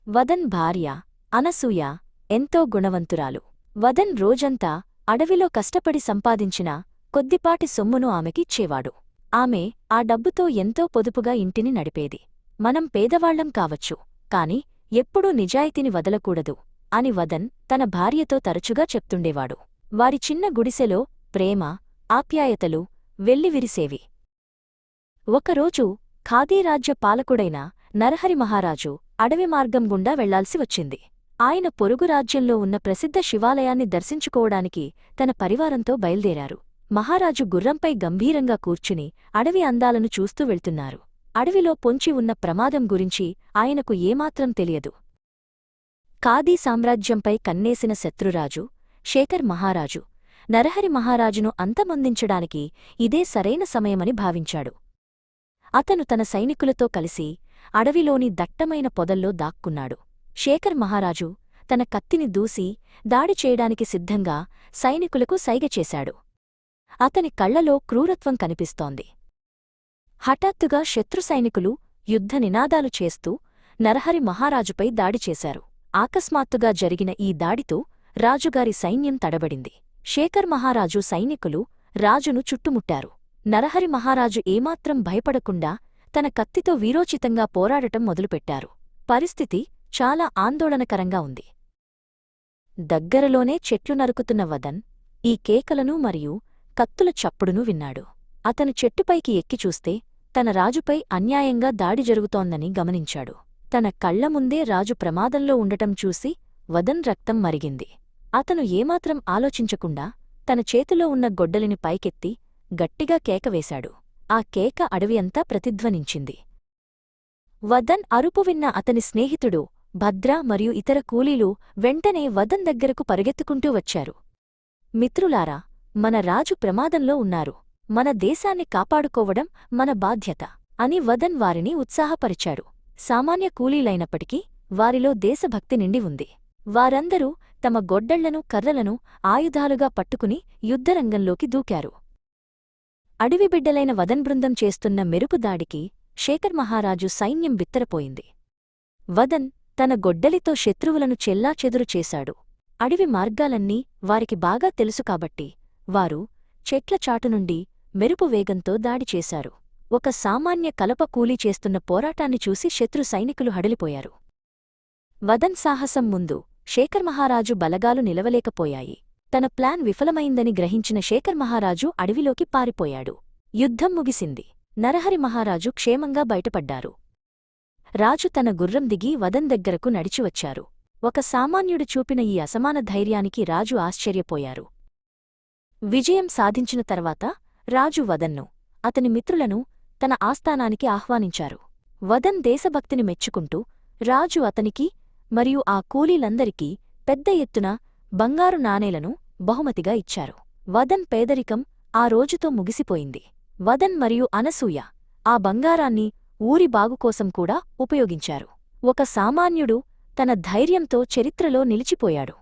వదన్ భార్య అనసూయ ఎంతో గుణవంతురాలు. వదన్ రోజంతా అడవిలో కష్టపడి సంపాదించిన కొద్దిపాటి సొమ్మును ఆమెకిచ్చేవాడు. ఆమె ఆ డబ్బుతో ఎంతో పొదుపుగా ఇంటిని నడిపేది. మనం పేదవాళ్లం కావచ్చు, కాని ఎప్పుడూ నిజాయితీని వదలకూడదు అని వదన్ తన భార్యతో తరచుగా చెప్తుండేవాడు. వారి చిన్న గుడిసెలో ప్రేమ, ఆప్యాయతలు వెల్లివిరిసేవి. ఒకరోజు ఖాదీరాజ్య పాలకుడైన నరహరి మహారాజు అడవి మార్గం గుండా వెళ్లాల్సి వచ్చింది. ఆయన పొరుగు రాజ్యంలో ఉన్న ప్రసిద్ధ శివాలయాన్ని దర్శించుకోవడానికి తన పరివారంతో బయల్దేరారు. మహారాజు గుర్రంపై గంభీరంగా కూర్చుని అడవి అందాలను చూస్తూ వెళ్తున్నారు. అడవిలో పొంచి ఉన్న ప్రమాదం గురించి ఆయనకు ఏమాత్రం తెలియదు. ఖాదీ సామ్రాజ్యంపై కన్నేసిన శత్రురాజు శేఖర్ మహారాజు నరహరి మహారాజును అంతమొందించడానికి ఇదే సరైన సమయమని భావించాడు. అతను తన సైనికులతో కలిసి అడవిలోని దట్టమైన పొదల్లో దాక్కున్నాడు. శేఖర్ మహారాజు తన కత్తిని దూసి దాడి చేయడానికి సిద్ధంగా సైనికులకు సైగ చేశాడు. అతని కళ్లలో క్రూరత్వం కనిపిస్తోంది. హఠాత్తుగా శత్రు సైనికులు యుద్ధ నినాదాలు చేస్తూ నరహరి మహారాజుపై దాడి చేశారు. ఆకస్మాత్తుగా జరిగిన ఈ దాడితో రాజుగారి సైన్యం తడబడింది. శేఖర్ మహారాజు సైనికులు రాజును చుట్టుముట్టారు. నరహరి మహారాజు ఏమాత్రం భయపడకుండా తన కత్తితో వీరోచితంగా పోరాడటం మొదలుపెట్టారు. పరిస్థితి చాలా ఆందోళనకరంగా ఉంది. దగ్గరలోనే చెట్లు నరుకుతున్న వదన్ ఈ కేకలను మరియు కత్తుల చప్పుడును విన్నాడు. అతను చెట్టుపైకి ఎక్కి చూస్తే తన రాజుపై అన్యాయంగా దాడి జరుగుతోందని గమనించాడు. తన కళ్ల ముందే రాజు ప్రమాదంలో ఉండటం చూసి వదన్ రక్తం మరిగింది. అతను ఏమాత్రం ఆలోచించకుండా తన చేతిలో ఉన్న గొడ్డలిని పైకెత్తి గట్టిగా కేకవేశాడు. ఆ కేక అడవి అంతా ప్రతిధ్వనించింది. వదన్ అరుపు విన్న అతని స్నేహితుడు భద్ర మరియు ఇతర కూలీలు వెంటనే వదన్ దగ్గరకు పరిగెత్తుకుంటూ వచ్చారు. మిత్రులారా, మన రాజు ప్రమాదంలో ఉన్నారు. మన దేశాన్ని కాపాడుకోవడం మన బాధ్యత అని వదన్ వారిని ఉత్సాహపరిచాడు. సామాన్య కూలీలైనప్పటికీ వారిలో దేశభక్తి నిండి ఉంది. వారందరూ తమ గొడ్డళ్లను కర్రలను ఆయుధాలుగా పట్టుకుని యుద్ధరంగంలోకి దూకారు. అడవిబిడ్డలైన వదన్ బృందం చేస్తున్న మెరుపుదాడికి శేఖర్ మహారాజు సైన్యం బిత్తరపోయింది. వదన్ తన గొడ్డలితో శత్రువులను చెల్లాచెదురు చేశాడు. అడవి మార్గాలన్నీ వారికి బాగా తెలుసు కాబట్టి వారు చెట్ల చాటునుండి మెరుపు వేగంతో దాడి చేశారు. ఒక సామాన్య కలప కూలీ చేస్తున్న పోరాటాన్ని చూసి శత్రు సైనికులు హడలిపోయారు. వదన్ సాహసం ముందు శేఖర్ మహారాజు బలగాలు నిలవలేకపోయాయి. తన ప్లాన్ విఫలమైందని గ్రహించిన శేఖర్ మహారాజు అడవిలోకి పారిపోయాడు. యుద్ధం ముగిసింది. నరహరి మహారాజు క్షేమంగా బయటపడ్డారు. రాజు తన గుర్రం దిగి వదన్ దగ్గరకు నడిచివచ్చారు. ఒక సామాన్యుడు చూపిన ఈ అసమాన ధైర్యానికి రాజు ఆశ్చర్యపోయారు. విజయం సాధించిన తర్వాత రాజు వదన్ను, అతని మిత్రులను తన ఆస్థానానికి ఆహ్వానించారు. వదన్ దేశభక్తిని మెచ్చుకుంటూ రాజు అతనికి మరియు ఆ కూలీలందరికీ పెద్ద ఎత్తున బంగారు నాణేలను బహుమతిగా ఇచ్చారు. వదన్ పేదరికం ఆ రోజుతో ముగిసిపోయింది. వదన్ మరియు అనసూయ ఆ బంగారాన్ని ఊరి బాగుకోసం కూడా ఉపయోగించారు. ఒక సామాన్యుడు తన ధైర్యంతో చరిత్రలో నిలిచిపోయాడు.